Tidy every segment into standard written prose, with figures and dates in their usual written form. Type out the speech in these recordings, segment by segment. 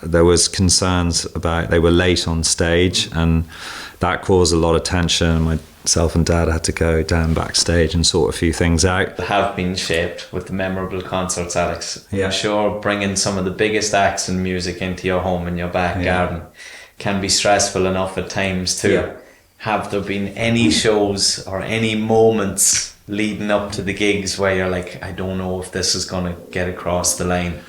There was concerns about they were late on stage, and that caused a lot of tension. Myself and Dad had to go down backstage and sort a few things out. Have been shaped with the memorable concerts, Alex. Yeah. I'm sure bringing some of the biggest acts in music into your home in your back garden can be stressful enough at times too. Yeah. Have there been any shows or any moments leading up to the gigs where you're like, I don't know if this is going to get across the line?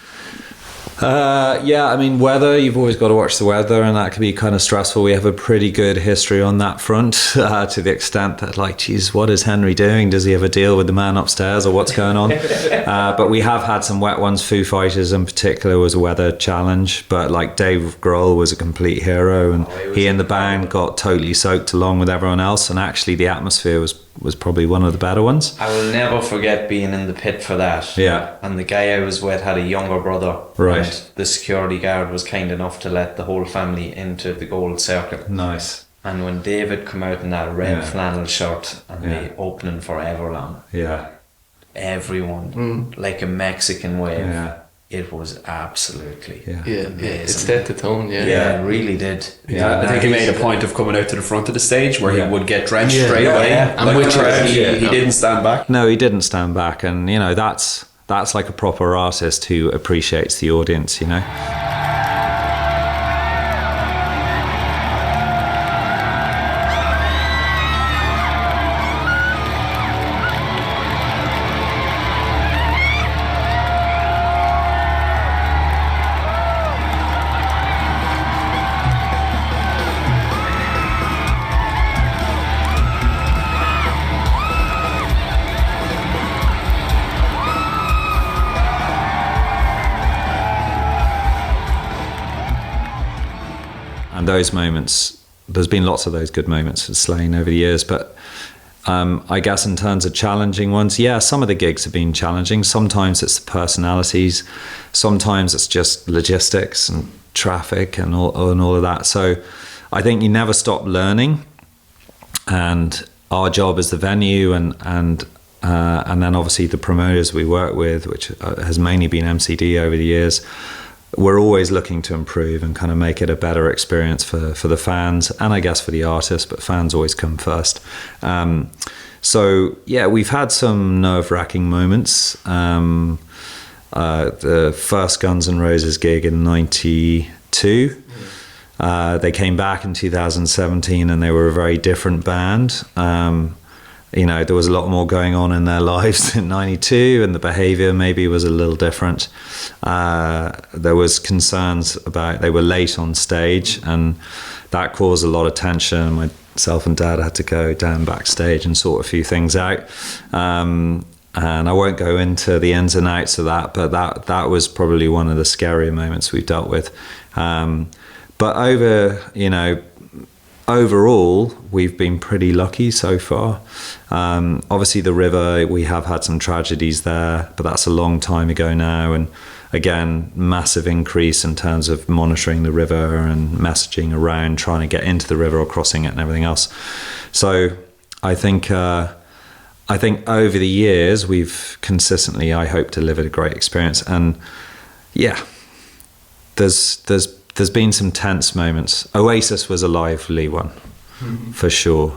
Yeah, I mean, weather, you've always got to watch the weather, and that can be kind of stressful. We have a pretty good history on that front, to the extent that, like, geez, what is Henry doing? Does he have a deal with the man upstairs, or what's going on? But we have had some wet ones. Foo Fighters in particular was a weather challenge, but like Dave Grohl was a complete hero, and he and the band got totally soaked along with everyone else, and actually the atmosphere was probably one of the better ones. I will never forget being in the pit for that. Yeah. And the guy I was with had a younger brother. Right. And the security guard was kind enough to let the whole family into the gold circle. Nice. And when David come out in that red flannel shirt and the opening for Everlong, everyone, like a Mexican wave, it was absolutely amazing. It set the tone, Yeah, it really did. Yeah, I think he made a point of coming out to the front of the stage where he would get drenched straight away. Yeah. And which he didn't stand back. No, he didn't stand back, and you know that's like a proper artist who appreciates the audience, you know. And those moments, there's been lots of those good moments with Slane over the years, but I guess in terms of challenging ones, some of the gigs have been challenging. Sometimes it's the personalities, sometimes it's just logistics and traffic and all of that. So I think you never stop learning, and our job as the venue and then obviously the promoters we work with, which has mainly been MCD over the years, we're always looking to improve and kind of make it a better experience for the fans, and I guess for the artists, but fans always come first. So we've had some nerve-wracking moments. The first Guns N' Roses gig in '92, they came back in 2017 and they were a very different band. You know, there was a lot more going on in their lives in '92, and the behaviour maybe was a little different. There was concerns about they were late on stage, and that caused a lot of tension. Myself and Dad had to go down backstage and sort a few things out. And I won't go into the ins and outs of that, but that was probably one of the scarier moments we've dealt with. But overall, we've been pretty lucky so far. Obviously, the river, we have had some tragedies there, but that's a long time ago now. And again, massive increase in terms of monitoring the river and messaging around, trying to get into the river or crossing it and everything else. So I think over the years, we've consistently, I hope, delivered a great experience. And there's been some tense moments. Oasis was a lively one, for sure.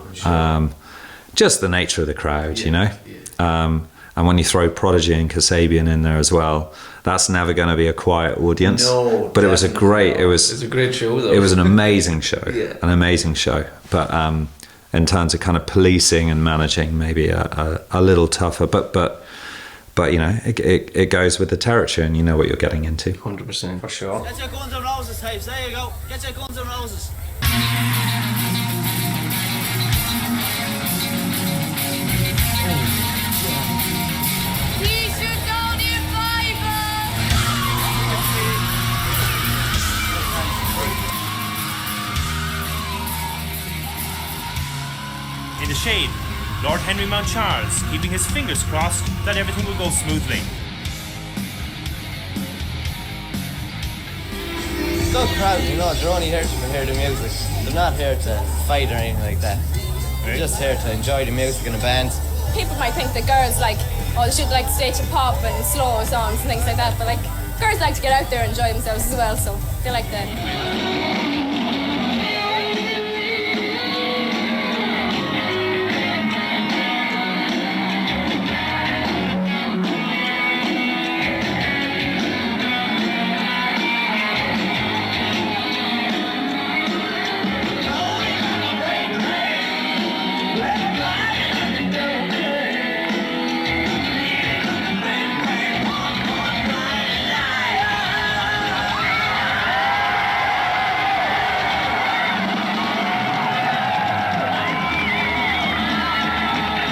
Just the nature of the crowd, you know. And when you throw Prodigy and Kasabian in there as well, that's never going to be a quiet audience. No, but it was a great show, though. It was an amazing show, an amazing show. But in terms of kind of policing and managing, maybe a little tougher. But you know, it goes with the territory, and you know what you're getting into. 100%. For sure. Get your Guns N' Roses tapes, there you go. Get your Guns N' Roses. In the shade, Lord Henry Mount Charles, keeping his fingers crossed that everything will go smoothly. Good crowd, you know, they're only here to hear the music. They're not here to fight or anything like that. They're just here to enjoy the music and the band. People might think that girls they should stay to pop and slow songs and things like that, but girls like to get out there and enjoy themselves as well, so they like that.